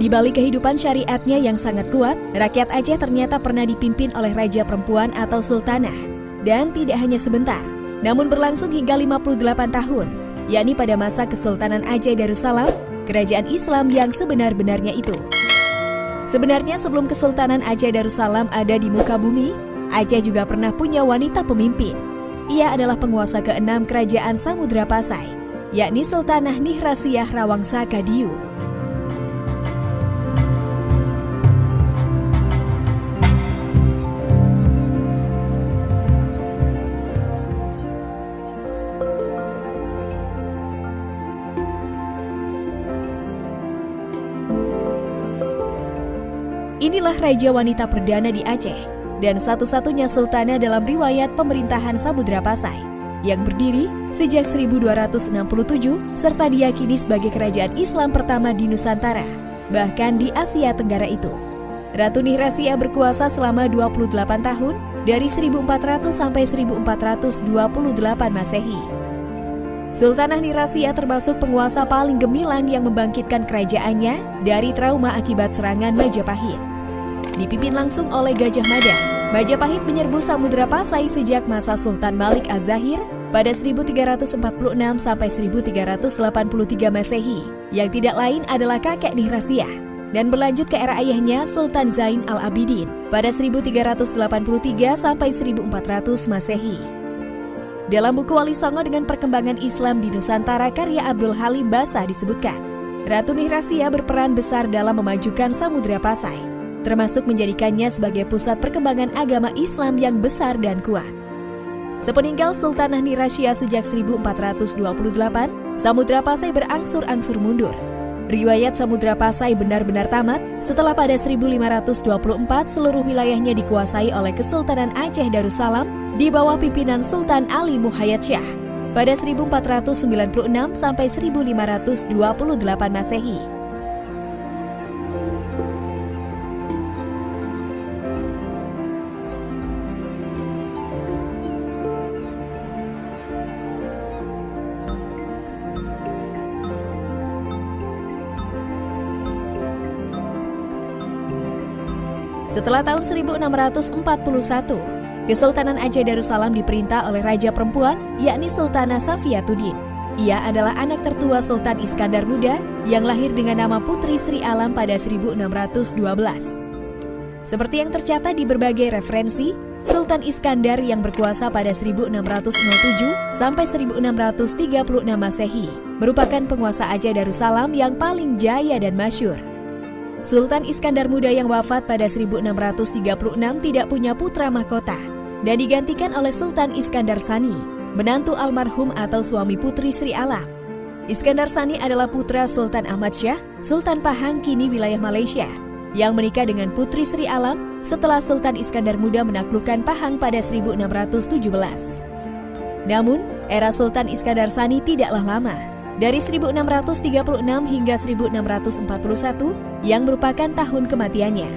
Di balik kehidupan syariatnya yang sangat kuat, rakyat Aceh ternyata pernah dipimpin oleh raja perempuan atau sultanah. Dan tidak hanya sebentar, namun berlangsung hingga 58 tahun, yakni pada masa Kesultanan Aceh Darussalam, kerajaan Islam yang sebenar-benarnya itu. Sebenarnya sebelum Kesultanan Aceh Darussalam ada di muka bumi, Aceh juga pernah punya wanita pemimpin. Ia adalah penguasa ke-6 kerajaan Samudra Pasai, yakni Sultanah Nihrasiah Rawangsa Kadiu. Inilah raja wanita perdana di Aceh dan satu-satunya sultanah dalam riwayat pemerintahan Samudra Pasai yang berdiri sejak 1267 serta diyakini sebagai kerajaan Islam pertama di Nusantara, bahkan di Asia Tenggara itu. Ratu Nihrasiah berkuasa selama 28 tahun dari 1400 sampai 1428 Masehi. Sultanah Nihrasiah termasuk penguasa paling gemilang yang membangkitkan kerajaannya dari trauma akibat serangan Majapahit. Dipimpin langsung oleh Gajah Mada, Majapahit menyerbu Samudra Pasai sejak masa Sultan Malik Az-Zahir pada 1346 sampai 1383 Masehi, yang tidak lain adalah kakek Nihrasiah, dan berlanjut ke era ayahnya Sultan Zain Al-Abidin pada 1383 sampai 1400 Masehi. Dalam buku Wali Songo dengan perkembangan Islam di Nusantara karya Abdul Halim Basah disebutkan, Ratu Nihrasiah berperan besar dalam memajukan Samudra Pasai, termasuk menjadikannya sebagai pusat perkembangan agama Islam yang besar dan kuat. Sepeninggal Sultanah Nihrasiah sejak 1428, Samudra Pasai berangsur-angsur mundur. Riwayat Samudra Pasai benar-benar tamat setelah pada 1524 seluruh wilayahnya dikuasai oleh Kesultanan Aceh Darussalam di bawah pimpinan Sultan Ali Muhayyad Shah pada 1496 sampai 1528 Masehi. Setelah tahun 1641, Kesultanan Aceh Darussalam diperintah oleh raja perempuan, yakni Sultanah Safiatuddin. Ia adalah anak tertua Sultan Iskandar Muda yang lahir dengan nama Putri Sri Alam pada 1612. Seperti yang tercatat di berbagai referensi, Sultan Iskandar yang berkuasa pada 1607 sampai 1636 Masehi merupakan penguasa Aceh Darussalam yang paling jaya dan masyhur. Sultan Iskandar Muda yang wafat pada 1636 tidak punya putra mahkota dan digantikan oleh Sultan Iskandar Sani, menantu almarhum atau suami Putri Sri Alam. Iskandar Sani adalah putra Sultan Ahmad Shah, Sultan Pahang kini wilayah Malaysia, yang menikah dengan Putri Sri Alam setelah Sultan Iskandar Muda menaklukkan Pahang pada 1617. Namun, era Sultan Iskandar Sani tidaklah lama. Dari 1636 hingga 1641 yang merupakan tahun kematiannya.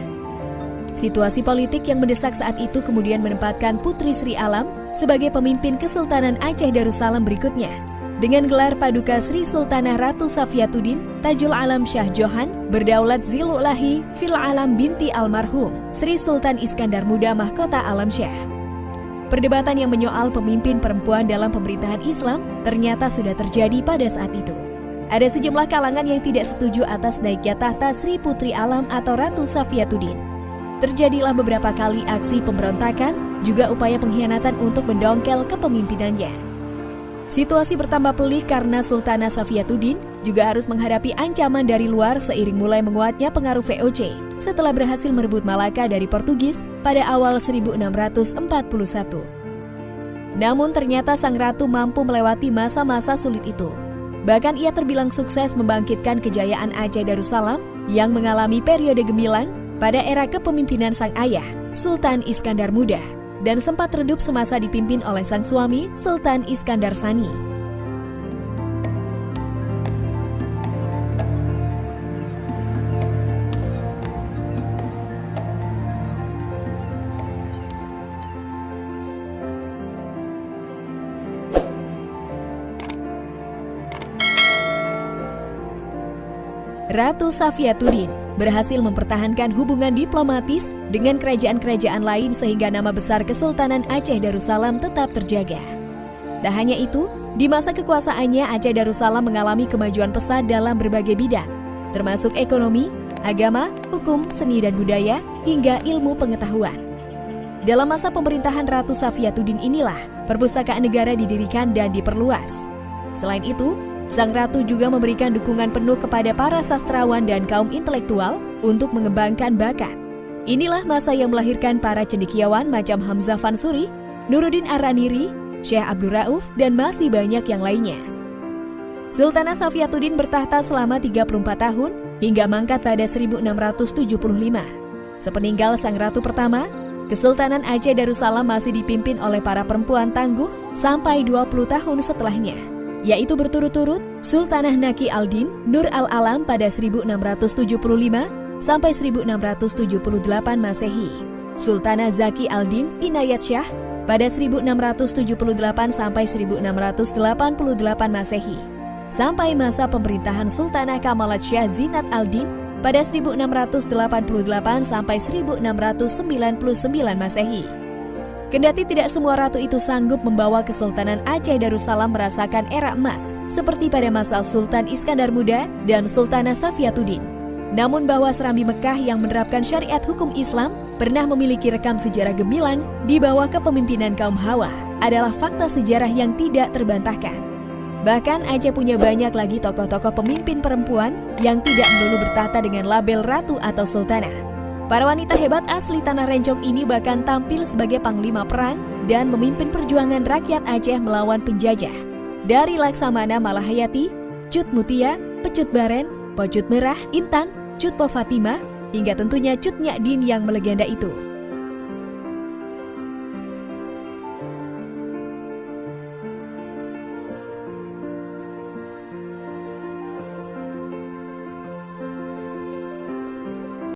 Situasi politik yang mendesak saat itu kemudian menempatkan Putri Sri Alam sebagai pemimpin Kesultanan Aceh Darussalam berikutnya. Dengan gelar Paduka Sri Sultanah Ratu Safiatuddin Tajul Alam Shah Johan Berdaulat Zilulahi Fil Alam binti almarhum Sri Sultan Iskandar Muda Mahkota Alam Syah. Perdebatan yang menyoal pemimpin perempuan dalam pemerintahan Islam ternyata sudah terjadi pada saat itu. Ada sejumlah kalangan yang tidak setuju atas naiknya tahta Sri Putri Alam atau Ratu Safiatuddin. Terjadilah beberapa kali aksi pemberontakan, juga upaya pengkhianatan untuk mendongkel kepemimpinannya. Situasi bertambah pelik karena Sultanah Safiatuddin juga harus menghadapi ancaman dari luar seiring mulai menguatnya pengaruh VOC setelah berhasil merebut Malaka dari Portugis pada awal 1641. Namun ternyata sang ratu mampu melewati masa-masa sulit itu. Bahkan ia terbilang sukses membangkitkan kejayaan Aceh Darussalam yang mengalami periode gemilang pada era kepemimpinan sang ayah, Sultan Iskandar Muda, dan sempat redup semasa dipimpin oleh sang suami, Sultan Iskandar Sani. Ratu Safiatuddin berhasil mempertahankan hubungan diplomatis dengan kerajaan-kerajaan lain sehingga nama besar Kesultanan Aceh Darussalam tetap terjaga. Tak hanya itu, di masa kekuasaannya Aceh Darussalam mengalami kemajuan pesat dalam berbagai bidang, termasuk ekonomi, agama, hukum, seni dan budaya, hingga ilmu pengetahuan. Dalam masa pemerintahan Ratu Safiatuddin inilah perpustakaan negara didirikan dan diperluas. Selain itu, Sang Ratu juga memberikan dukungan penuh kepada para sastrawan dan kaum intelektual untuk mengembangkan bakat. Inilah masa yang melahirkan para cendekiawan macam Hamzah Fansuri, Nuruddin Ar-Raniri, Syekh Abdul Rauf, dan masih banyak yang lainnya. Sultanah Safiatuddin bertahta selama 34 tahun hingga mangkat pada 1675. Sepeninggal Sang Ratu pertama, Kesultanan Aceh Darussalam masih dipimpin oleh para perempuan tangguh sampai 20 tahun setelahnya, yaitu berturut-turut Sultanah Naki al-Din Nur al-Alam pada 1675 sampai 1678 Masehi, Sultanah Zaki al-Din Inayat Shah pada 1678 sampai 1688 Masehi, sampai masa pemerintahan Sultanah Kamalat Shah Zinat al-Din pada 1688 sampai 1699 Masehi. Kendati tidak semua ratu itu sanggup membawa Kesultanan Aceh Darussalam merasakan era emas seperti pada masa Sultan Iskandar Muda dan Sultanah Safiatuddin. Namun bahwa Serambi Mekah yang menerapkan syariat hukum Islam pernah memiliki rekam sejarah gemilang di bawah kepemimpinan kaum Hawa adalah fakta sejarah yang tidak terbantahkan. Bahkan Aceh punya banyak lagi tokoh-tokoh pemimpin perempuan yang tidak melulu bertahta dengan label ratu atau sultanah. Para wanita hebat asli Tanah Rencong ini bahkan tampil sebagai panglima perang dan memimpin perjuangan rakyat Aceh melawan penjajah. Dari Laksamana Malahayati, Cut Mutia, Pecut Baren, Pocut Merah, Intan, Cut Po Fatimah, hingga tentunya Cut Nyak Din yang melegenda itu.